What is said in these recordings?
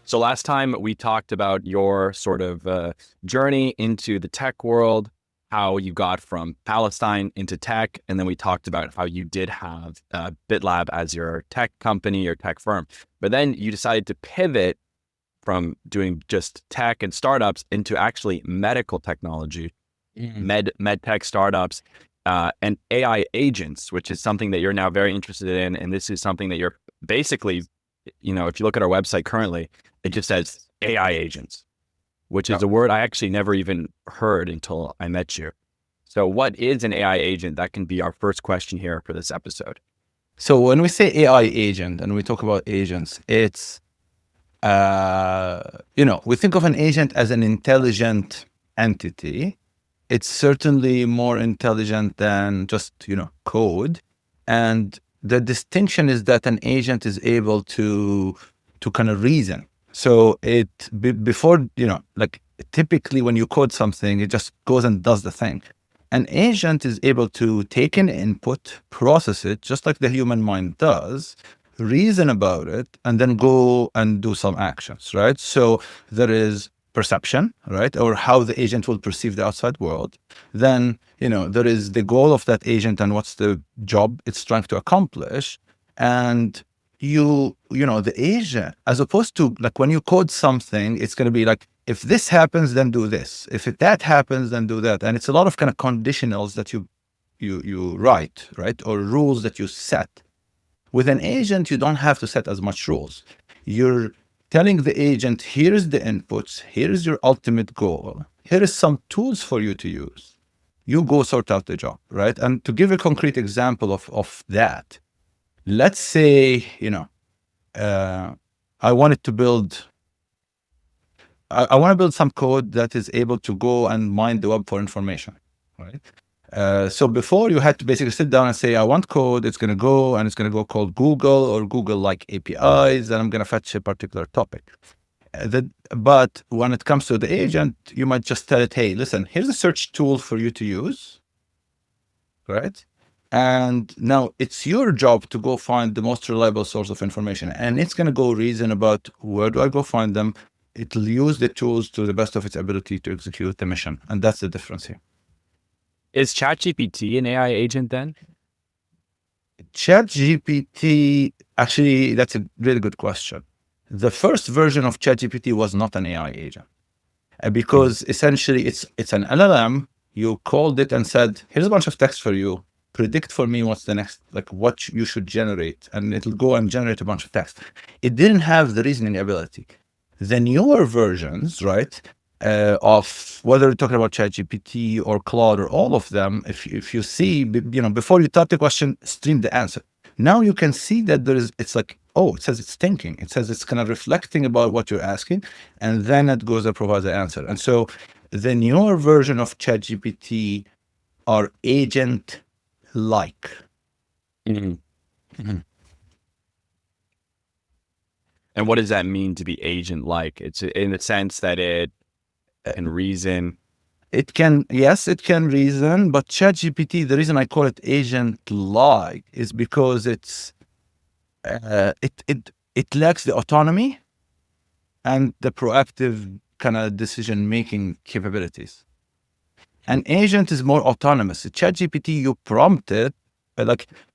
So last time we talked about your sort of journey into the tech world, how you got from Palestine into tech, and then we talked about how you did have BitLab as your tech company or tech firm, but then you decided to pivot from doing just tech and startups into actually medical technology, med tech startups, and AI agents, which is something that you're now very interested in, and this is something that you're basically, if you look at our website currently, it just says AI agents, which is a word I actually never even heard until I met you. So what is an AI agent? That can be our first question here for this episode. So when we say AI agent and we talk about agents, it's, we think of an agent as an intelligent entity. It's certainly more intelligent than just, code. And the distinction is that an agent is able to kind of reason. So before, typically when you code something, it just goes and does the thing. An agent is able to take an input, process it, just like the human mind does, reason about it, and then go and do some actions, right? So there is perception, right? Or how the agent will perceive the outside world. Then, there is the goal of that agent and what's the job it's trying to accomplish. And the agent, as opposed to like when you code something, it's going to be like, if this happens, then do this. If that happens, then do that. And it's a lot of kind of conditionals that you write, right? Or rules that you set. With an agent, you don't have to set as much rules. You're telling the agent, here's the inputs, here's your ultimate goal, here is some tools for you to use. You go sort out the job, right? And to give a concrete example of that, let's say, I want to build some code that is able to go and mine the web for information, right? So before you had to basically sit down and say, I want code, it's going to go and it's going to go call Google or Google-like APIs, and I'm going to fetch a particular topic. But when it comes to the agent, you might just tell it, hey, listen, here's a search tool for you to use, right? And now it's your job to go find the most reliable source of information. And it's going to go reason about where do I go find them. It'll use the tools to the best of its ability to execute the mission. And that's the difference here. Is ChatGPT an AI agent then? ChatGPT, actually, that's a really good question. The first version of ChatGPT was not an AI agent because essentially it's an LLM. You called it and said, here's a bunch of text for you. Predict for me what's the next, like what you should generate. And it'll go and generate a bunch of text. It didn't have the reasoning ability. The newer versions, right, of whether you're talking about ChatGPT or Claude or all of them, if you see, before you type the question, stream the answer. Now you can see that it's like, it says it's thinking. It says it's kind of reflecting about what you're asking, and then it goes and provides the answer. And so the newer version of ChatGPT are agent-like. Mm-hmm. Mm-hmm. And what does that mean to be agent-like? It's in the sense that it can reason. It can reason, but ChatGPT, the reason I call it agent-like is because it lacks the autonomy and the proactive kind of decision-making capabilities. An agent is more autonomous. ChatGPT, you prompt it,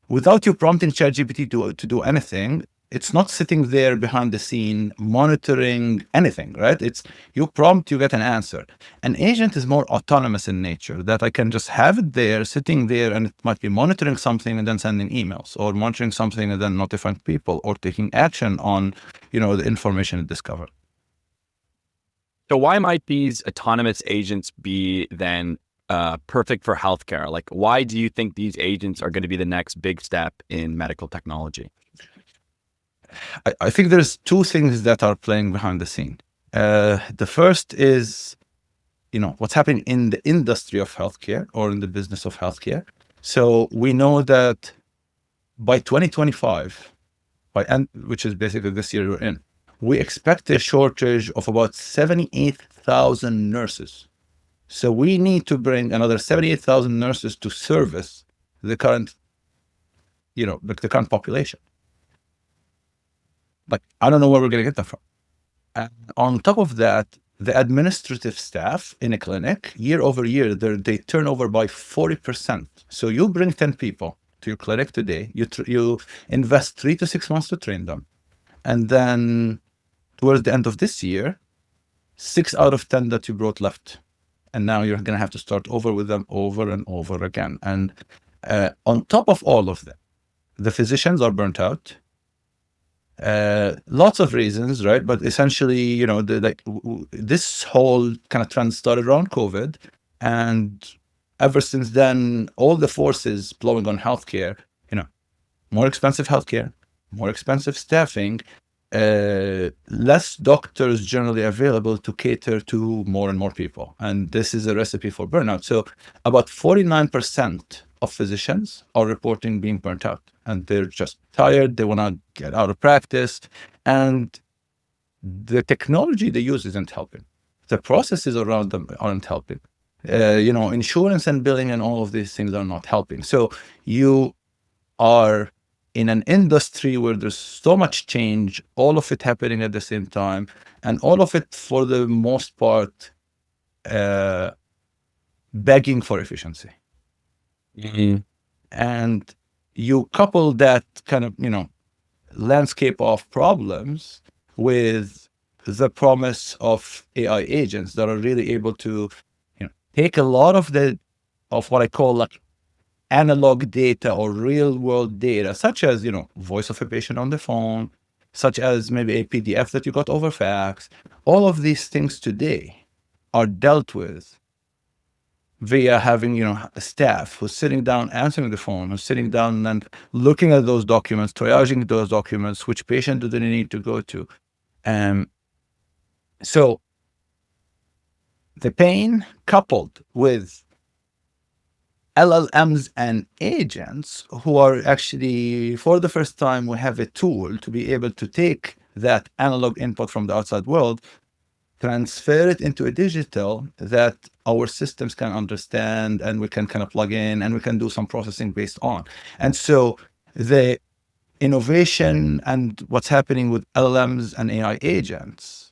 without you prompting ChatGPT to do anything, it's not sitting there behind the scene monitoring anything, right? It's you prompt, you get an answer. An agent is more autonomous in nature, that I can just have it there, sitting there, and it might be monitoring something and then sending emails, or monitoring something and then notifying people, or taking action on, the information it discovered. So why might these autonomous agents be then perfect for healthcare? Like, why do you think these agents are going to be the next big step in medical technology? I think there's two things that are playing behind the scene. The first is, what's happening in the industry of healthcare or in the business of healthcare. So we know that by 2025, which is basically this year we're in, we expect a shortage of about 78,000 nurses. So we need to bring another 78,000 nurses to service the current, the current population. I don't know where we're going to get that from. And on top of that, the administrative staff in a clinic, year over year, they turn over by 40%. So you bring 10 people to your clinic today, you invest 3 to 6 months to train them. And then towards the end of this year, 6 out of 10 that you brought left. And now you're going to have to start over with them over and over again. And on top of all of that, the physicians are burnt out. Lots of reasons, right? But essentially, this whole kind of trend started around COVID. And ever since then, all the forces blowing on healthcare, more expensive healthcare, more expensive staffing, less doctors generally available to cater to more and more people. And this is a recipe for burnout. So about 49% of physicians are reporting being burnt out, and they're just tired. They want to get out of practice, and the technology they use isn't helping. The processes around them aren't helping. Insurance and billing and all of these things are not helping. So you are in an industry where there's so much change, all of it happening at the same time, and all of it, for the most part, begging for efficiency. Mm-hmm. And you couple that kind of, landscape of problems with the promise of AI agents that are really able to, take a lot of what I call like analog data or real world data, such as, voice of a patient on the phone, such as maybe a PDF that you got over fax. All of these things today are dealt with via having, a staff who's sitting down, answering the phone, who's sitting down and looking at those documents, triaging those documents, which patient do they need to go to. So the pain coupled with LLMs and agents who are actually, for the first time, we have a tool to be able to take that analog input from the outside world, transfer it into a digital that our systems can understand, and we can kind of plug in, and we can do some processing based on. And so the innovation and what's happening with LLMs and AI agents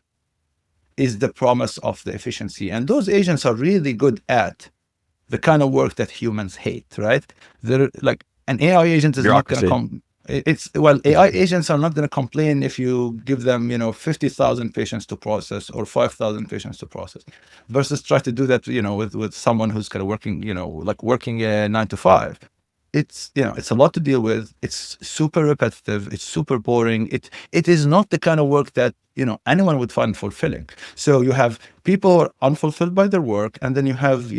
is the promise of the efficiency. And those agents are really good at the kind of work that humans hate, right? They're like, an AI agent is not going to come. AI agents are not going to complain if you give them, 50,000 patients to process or 5,000 patients to process, versus try to do that, with someone who's kind of working, working a 9 to 5. It's, it's a lot to deal with. It's super repetitive. It's super boring. It is not the kind of work that, anyone would find fulfilling. So you have people who are unfulfilled by their work, and then you have,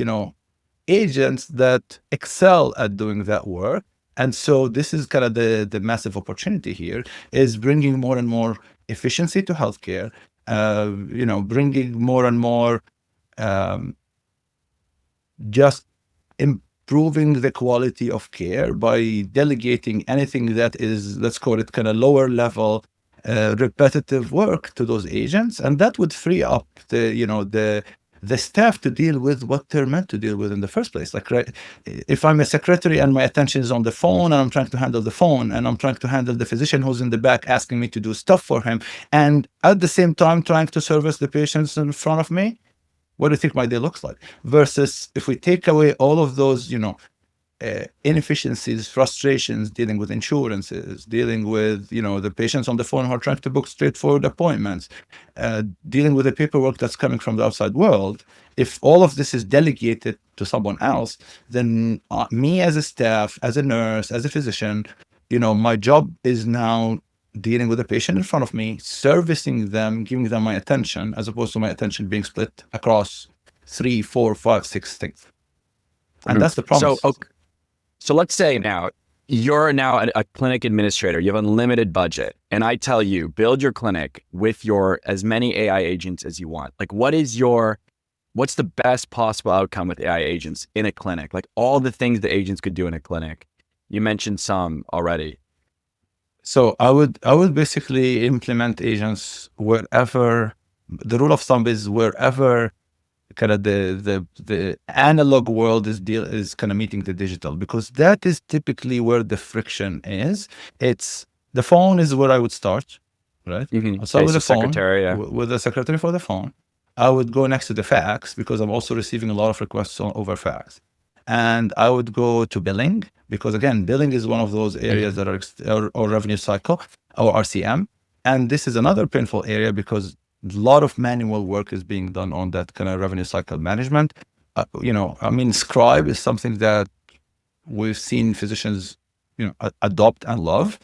agents that excel at doing that work. And so this is kind of the massive opportunity here, is bringing more and more efficiency to healthcare, bringing more and more just improving the quality of care by delegating anything that is, let's call it kind of lower level, repetitive work to those agents. And that would free up the staff to deal with what they're meant to deal with in the first place. Like, right, if I'm a secretary and my attention is on the phone, and I'm trying to handle the phone, and I'm trying to handle the physician who's in the back asking me to do stuff for him, and at the same time trying to service the patients in front of me, what do you think my day looks like? Versus if we take away all of those, inefficiencies, frustrations, dealing with insurances, dealing with, the patients on the phone who are trying to book straightforward appointments, dealing with the paperwork that's coming from the outside world. If all of this is delegated to someone else, then me as a staff, as a nurse, as a physician, my job is now dealing with the patient in front of me, servicing them, giving them my attention, as opposed to my attention being split across 3, 4, 5, 6 things. And that's the promise. So let's say now you're now a clinic administrator, you have unlimited budget, and I tell you, build your clinic with as many AI agents as you want. Like, what's the best possible outcome with AI agents in a clinic? Like, all the things the agents could do in a clinic. You mentioned some already. So I would basically implement agents wherever. The rule of thumb is wherever kind of the analog world is kind of meeting the digital, because that is typically where the friction is. It's the phone is where I would start. The phone is where I would start. It's the email is where I would start. It's the right? Mm-hmm. I'll start Okay, with so the phone, secretary, yeah. with the secretary for the phone. I would go next to the fax because I'm also receiving a lot of requests over fax. And I would go to billing because, again, billing is one of those areas that or revenue cycle or RCM. And this is another painful area because a lot of manual work is being done on that kind of revenue cycle management. Scribe is something that we've seen physicians, adopt and love.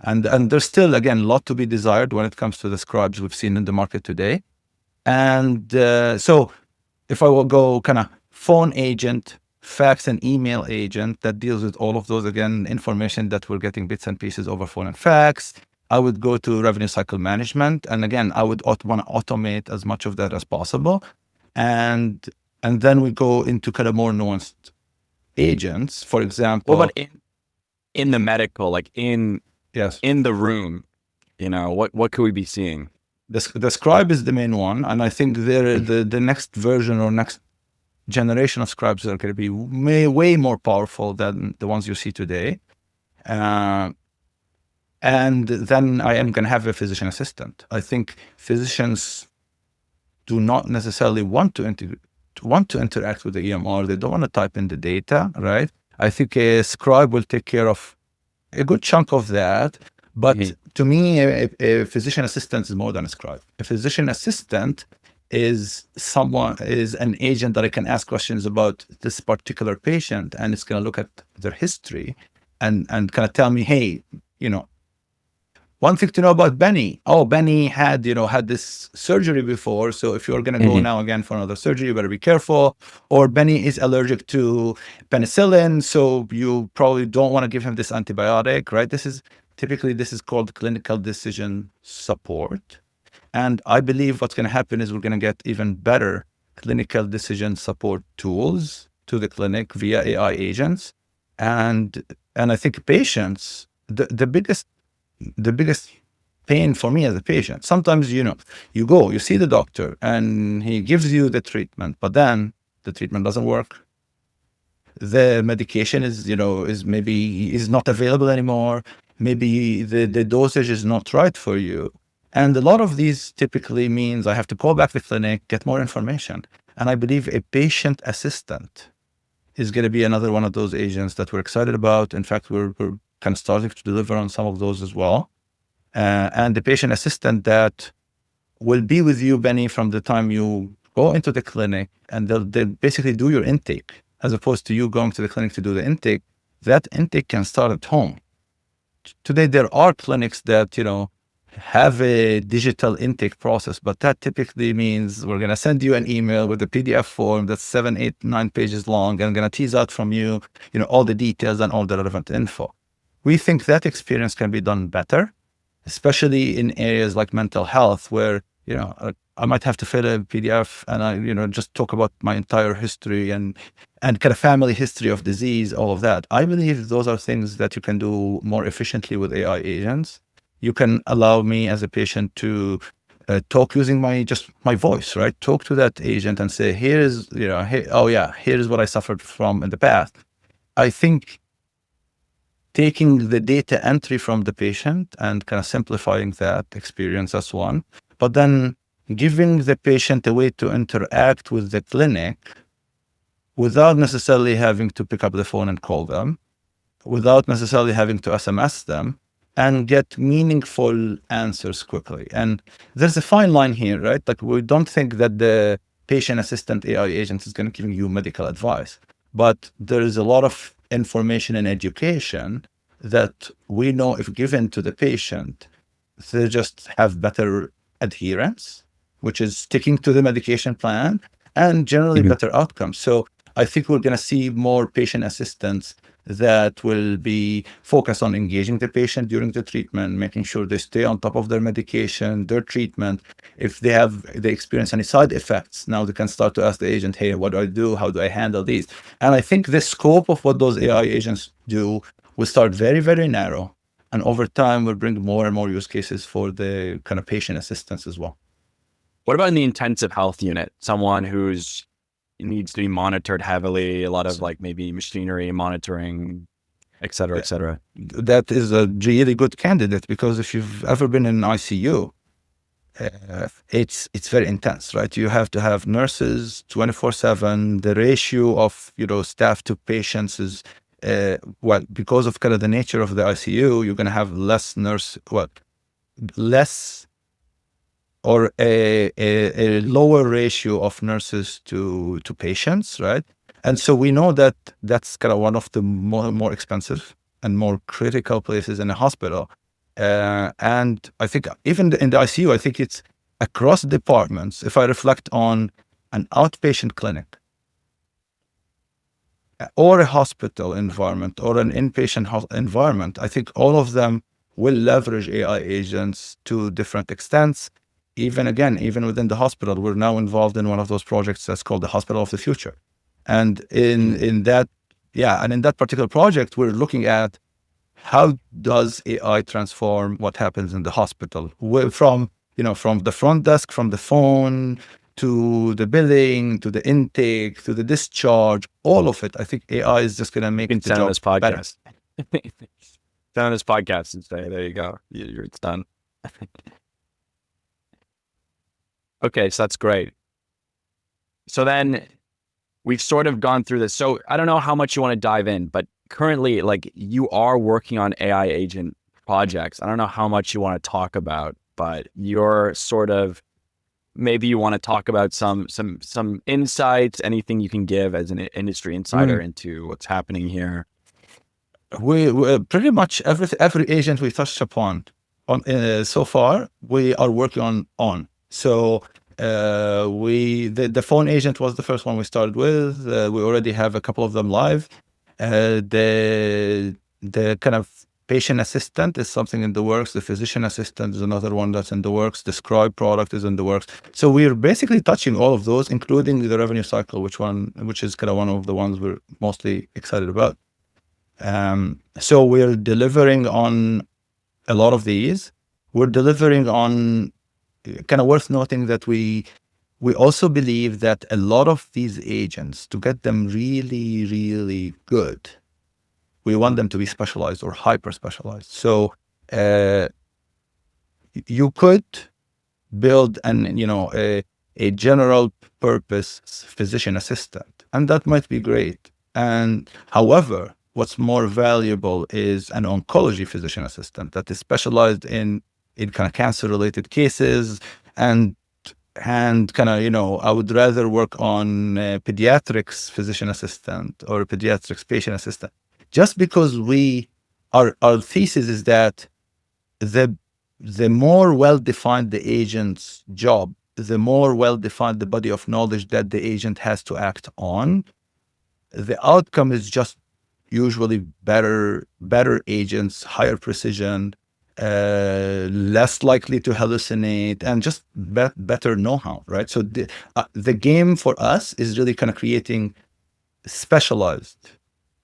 And there's still, again, a lot to be desired when it comes to the scribes we've seen in the market today. And so if I will go kind of phone agent, fax and email agent that deals with all of those, again, information that we're getting bits and pieces over phone and fax, I would go to revenue cycle management. And again, I would want to automate as much of that as possible. And then we go into kind of more nuanced agents, for example. What about in the medical, like Yes. in the room, what could we be seeing? The scribe is the main one, and I think the next version or next generation of scribes are going to be way more powerful than the ones you see today. And then I am going to have a physician assistant. I think physicians do not necessarily want to interact with the EMR. They don't want to type in the data, right? I think a scribe will take care of a good chunk of that. But to me, a physician assistant is more than a scribe. A physician assistant is an agent that I can ask questions about this particular patient, and it's going to look at their history and kind of tell me, hey, one thing to know about Benny. Oh, Benny had this surgery before. So if you're going to go now again for another surgery, you better be careful. Or Benny is allergic to penicillin, so you probably don't want to give him this antibiotic, right? This is called clinical decision support. And I believe what's going to happen is we're going to get even better clinical decision support tools to the clinic via AI agents. And I think patients, the biggest pain for me as a patient, sometimes, you see the doctor and he gives you the treatment, but then the treatment doesn't work. The medication is not available anymore. Maybe the dosage is not right for you. And a lot of these typically means I have to call back the clinic, get more information. And I believe a patient assistant is going to be another one of those agents that we're excited about. In fact, we're kind of starting to deliver on some of those as well. And the patient assistant that will be with you, Benny, from the time you go into the clinic, and they'll basically do your intake, as opposed to you going to the clinic to do the intake. That intake can start at home. Today, there are clinics that, have a digital intake process, but that typically means we're going to send you an email with a PDF form that's 7, 8, 9 pages long, and going to tease out from you, all the details and all the relevant info. We think that experience can be done better, especially in areas like mental health, where, I might have to fill a PDF and I, just talk about my entire history and kind of family history of disease, all of that. I believe those are things that you can do more efficiently with AI agents. You can allow me as a patient to talk using my voice, right? Talk to that agent and say, here's what I suffered from in the past. I think taking the data entry from the patient and kind of simplifying that experience as one, but then giving the patient a way to interact with the clinic without necessarily having to pick up the phone and call them, without necessarily having to SMS them, and get meaningful answers quickly. And there's a fine line here, right? Like, we don't think that the patient assistant AI agent is going to give you medical advice, but there is a lot of information and education that we know if given to the patient, they just have better adherence, which is sticking to the medication plan, and generally better outcomes. So I think we're going to see more patient assistants that will be focused on engaging the patient during the treatment, making sure they stay on top of their medication, their treatment. If they experience any side effects, now they can start to ask the agent, hey, what do I do? How do I handle these? And I think the scope of what those AI agents do will start very, very narrow. And over time, we'll bring more and more use cases for the kind of patient assistance as well. What about in the intensive health unit? Someone who's needs to be monitored heavily, a lot of like maybe machinery monitoring. et cetera, et cetera. That is a really good candidate, because if you've ever been in an ICU, it's very intense, right? You have to have nurses 24/7. The ratio of staff to patients is because of kind of the nature of the ICU, you're going to have less or a lower ratio of nurses to patients, right? And so we know that that's kind of one of the more expensive and more critical places in a hospital. And I think even in the ICU, I think it's across departments. If I reflect on an outpatient clinic or a hospital environment or an inpatient environment, I think all of them will leverage AI agents to different extents. Even within the hospital, we're now involved in one of those projects that's called the Hospital of the Future. And in that particular project, we're looking at how does AI transform what happens in the hospital, from the front desk, from the phone to the billing, to the intake, to the discharge, all of it. I think AI is just going to make the job this podcast. better. Send on this podcast and say, there you go, it's done. Okay, so that's great. So then we've sort of gone through this. So I don't know how much you want to dive in, but currently, like, you are working on AI agent projects. I don't know how much you want to talk about, but you're sort of, maybe you want to talk about some insights, anything you can give as an industry insider into what's happening here. We pretty much every agent we touched upon so far, we are working on. So the phone agent was the first one we started with. We already have a couple of them live. The kind of patient assistant is something in the works. The physician assistant is another one that's in the works. The scribe product is in the works. So we're basically touching all of those, including the revenue cycle, which is kind of one of the ones we're mostly excited about. So we're delivering on a lot of these. We're delivering on, kind of worth noting that we also believe that a lot of these agents, to get them really, really good, we want them to be specialized or hyper specialized. So you could build a general purpose physician assistant, and that might be great. And however, what's more valuable is an oncology physician assistant that is specialized in kind of cancer related cases, and kind of, I would rather work on pediatrics physician assistant or pediatrics patient assistant, just because our thesis is that the more well-defined the agent's job, the more well-defined the body of knowledge that the agent has to act on, the outcome is just usually better agents, higher precision, less likely to hallucinate, and just better know-how, right? So the game for us is really kind of creating specialized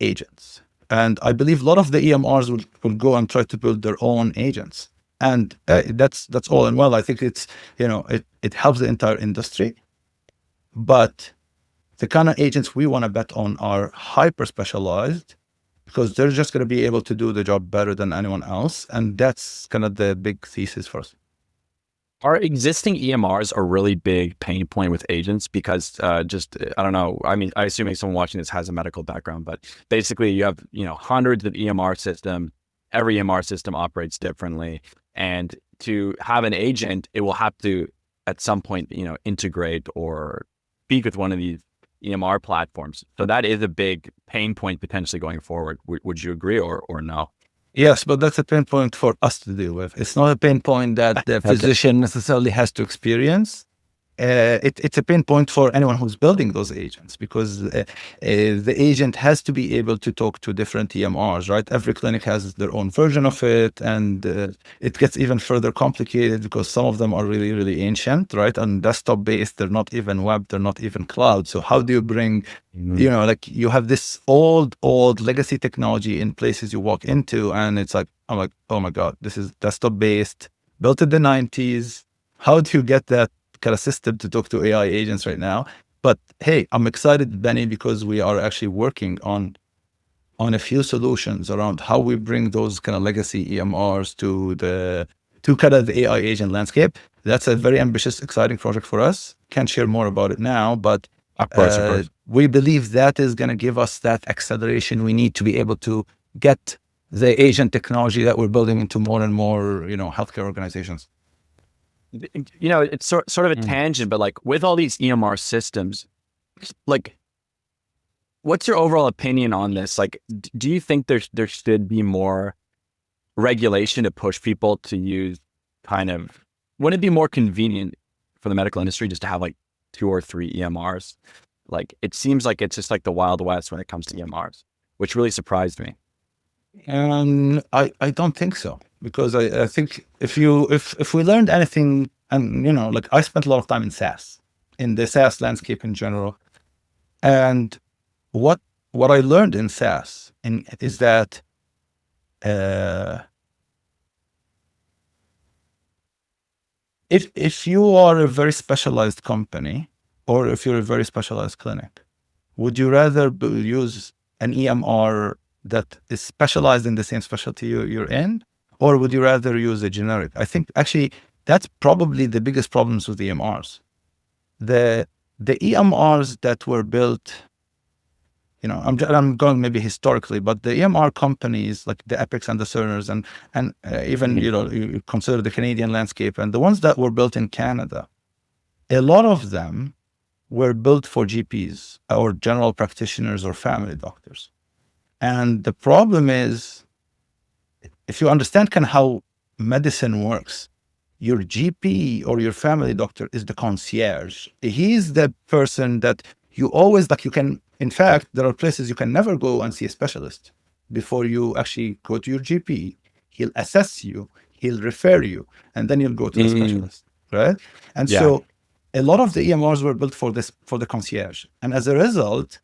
agents. And I believe a lot of the EMRs will go and try to build their own agents. And that's all and well. I think it's, it helps the entire industry. But the kind of agents we want to bet on are hyper specialized, because they're just going to be able to do the job better than anyone else. And that's kind of the big thesis for us. Are existing EMRs a really big pain point with agents? Because I don't know. I mean, I assume someone watching this has a medical background, but basically you have, hundreds of EMR systems. Every EMR system operates differently. And to have an agent, it will have to, at some point, integrate or speak with one of these EMR platforms. So that is a big pain point potentially going forward. Would you agree or no? Yes, but that's a pain point for us to deal with. It's not a pain point that the physician necessarily has to experience. It's a pain point for anyone who's building those agents, because the agent has to be able to talk to different EMRs, right? Every clinic has their own version of it, and it gets even further complicated because some of them are really, really ancient, right? And desktop based, they're not even web, they're not even cloud. So how do you bring, you have this old legacy technology in places you walk into, and I'm like, oh my God, this is desktop based, built in the 90s. How do you get that kind of system to talk to AI agents right now? But hey, I'm excited, Benny, because we are actually working on on a few solutions around how we bring those kind of legacy EMRs to kind of the AI agent landscape. That's a very ambitious, exciting project for us. Can't share more about it now, but Of course. we believe that is going to give us that acceleration we need to be able to get the agent technology that we're building into more and more, healthcare organizations. It's sort of a tangent, but like with all these EMR systems, like, what's your overall opinion on this? Like, do you think there should be more regulation to push people to use wouldn't it be more convenient for the medical industry just to have like 2 or 3 EMRs? Like, it seems like it's just like the Wild West when it comes to EMRs, which really surprised me. And I don't think so, because I think if we learned anything, and like I spent a lot of time in the SaaS landscape in general, and what I learned in SaaS is that if you are a very specialized company, or if you're a very specialized clinic, would you rather use an EMR that is specialized in the same specialty you're in, or would you rather use a generic? I think actually that's probably the biggest problems with EMRs. The EMRs that were built, I'm going maybe historically, but the EMR companies like the Epics and the Cerners and even you consider the Canadian landscape, and the ones that were built in Canada, a lot of them were built for GPs or general practitioners or family doctors. And the problem is, if you understand kind of how medicine works, your GP or your family doctor is the concierge. He's the person that you always, like, you can, in fact, there are places you can never go and see a specialist before you actually go to your GP. He'll assess you, he'll refer you, and then you'll go to the specialist, right? And so a lot of the EMRs were built for the concierge. And as a result,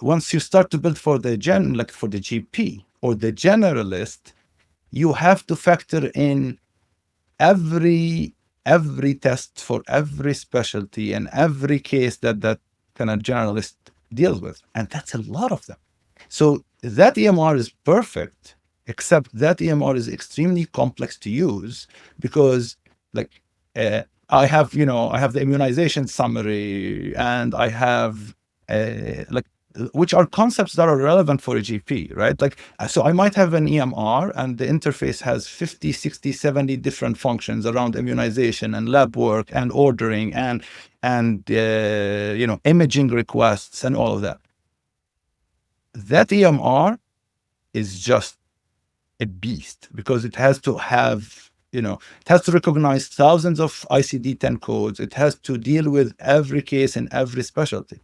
once you start to build for the GP or the generalist, you have to factor in every test for every specialty and every case that kind of generalist deals with. And that's a lot of them. So that EMR is perfect, except that EMR is extremely complex to use, because I have the immunization summary, and I have which are concepts that are relevant for a GP, right? So I might have an EMR and the interface has 50, 60, 70 different functions around immunization and lab work and ordering and imaging requests and all of that. That EMR is just a beast, because it has to have, it has to recognize thousands of ICD-10 codes. It has to deal with every case in every specialty.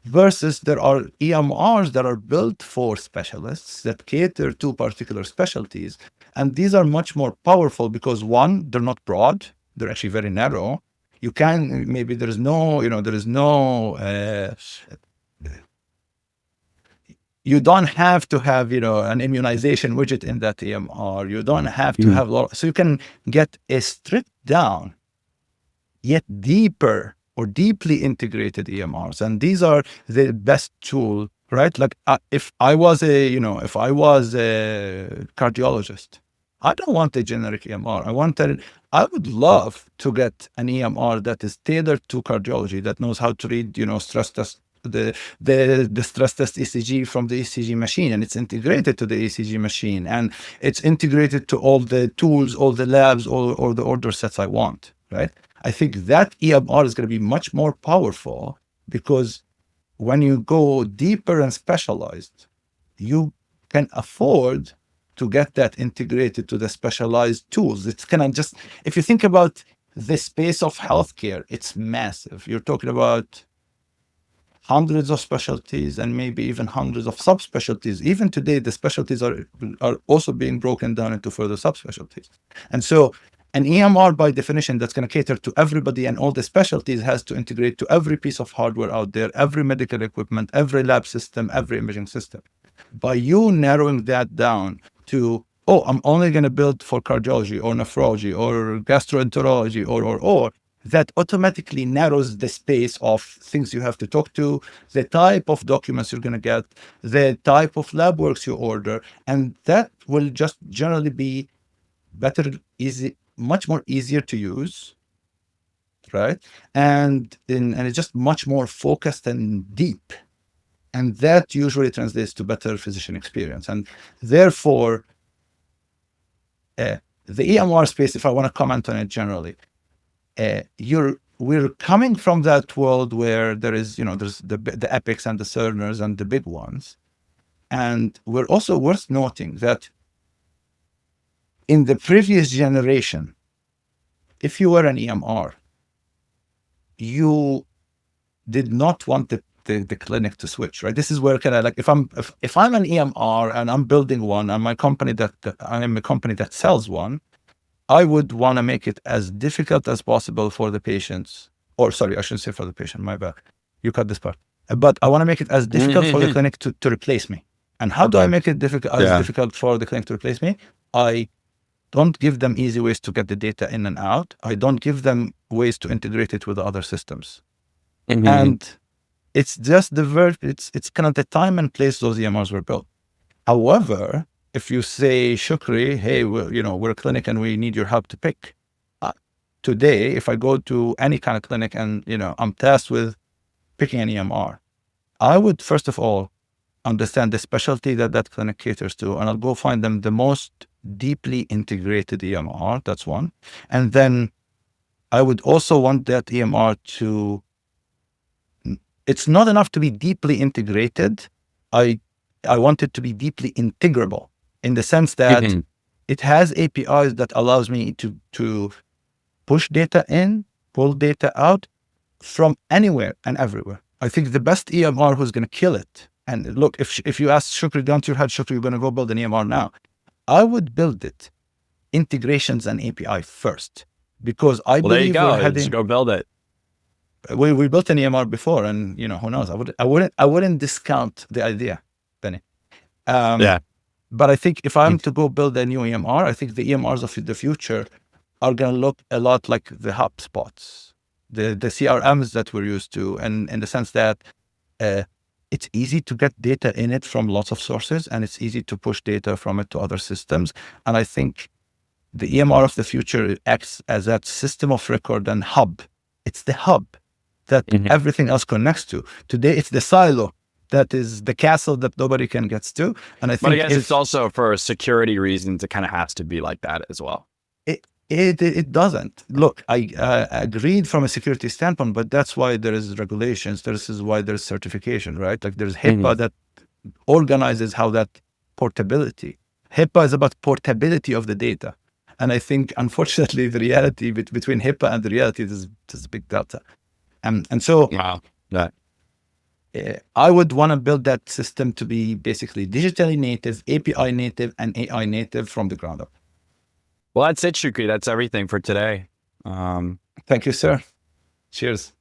Versus there are EMRs that are built for specialists that cater to particular specialties. And these are much more powerful because, one, they're not broad. They're actually very narrow. You can, maybe there is no, you don't have to have, an immunization widget in that EMR. You don't have to have a lot. So you can get a stripped down, yet deeper or deeply integrated EMRs. And these are the best tool, right? Like if I was a cardiologist, I don't want a generic EMR. I would love to get an EMR that is tailored to cardiology, that knows how to read, stress test, the stress test ECG from the ECG machine, and it's integrated to the ECG machine, and it's integrated to all the tools, all the labs, all the order sets I want, right? I think that EMR is going to be much more powerful, because when you go deeper and specialized, you can afford to get that integrated to the specialized tools. It's kind of just, if you think about the space of healthcare, it's massive. You're talking about hundreds of specialties and maybe even hundreds of subspecialties. Even today, the specialties are also being broken down into further subspecialties. And so an EMR, by definition, that's going to cater to everybody and all the specialties, has to integrate to every piece of hardware out there, every medical equipment, every lab system, every imaging system. By you narrowing that down to, I'm only going to build for cardiology or nephrology or gastroenterology or that automatically narrows the space of things you have to talk to, the type of documents you're going to get, the type of lab works you order. And that will just generally be better, easy, much more easier to use, right? And it's just much more focused and deep. And that usually translates to better physician experience. And therefore, the EMR space, if I want to comment on it generally, we're coming from that world where there is, there's the Epics and the Cerners and the big ones. And we're also worth noting that in the previous generation, if you were an EMR, you did not want the clinic to switch, right? This is where kind of like if I'm an EMR and I'm building one, and my company I'm a company that sells one, I would want to make it as difficult as possible for the patients. Or sorry, I shouldn't say for the patient. My bad. You cut this part. But I want to make it as difficult for the clinic to replace me. And how do I make it difficult for the clinic to replace me? I don't give them easy ways to get the data in and out. I don't give them ways to integrate it with other systems. And it's just it's kind of the time and place those EMRs were built. However, if you say, Shukri, hey, we're a clinic and we need your help to pick. Today, if I go to any kind of clinic and, I'm tasked with picking an EMR, I would, first of all, understand the specialty that clinic caters to, and I'll go find them the most deeply integrated EMR. That's one. And then I would also want that EMR to, it's not enough to be deeply integrated. I want it to be deeply integrable in the sense that it has APIs that allows me to push data in, pull data out from anywhere and everywhere. I think the best EMR who's going to kill it. And look, if you ask Shukri down to your head, Shukri, you're going to go build an EMR now. I would build it, integrations and API first, because I believe there you go. we're heading. Just go build it. We built an EMR before, and who knows? I wouldn't discount the idea, Benny. But I think if I'm to go build a new EMR, I think the EMRs of the future are going to look a lot like the HubSpots, the CRMs that we're used to, and in the sense that it's easy to get data in it from lots of sources, and it's easy to push data from it to other systems. And I think the EMR of the future acts as that system of record and hub. It's the hub that everything else connects to. Today, it's the silo that is the castle that nobody can get to. And I think, but I guess it's also for security reasons. It kind of has to be like that as well. It doesn't. Look, I agreed from a security standpoint, but that's why there is regulations. This is why there's certification, right? Like there's HIPAA that organizes how that portability. HIPAA is about portability of the data. And I think, unfortunately, the reality between HIPAA and the reality is a big delta. And so I would want to build that system to be basically digitally native, API native, and AI native from the ground up. Well, that's it, Shukri. That's everything for today. Thank you, sir. Cheers.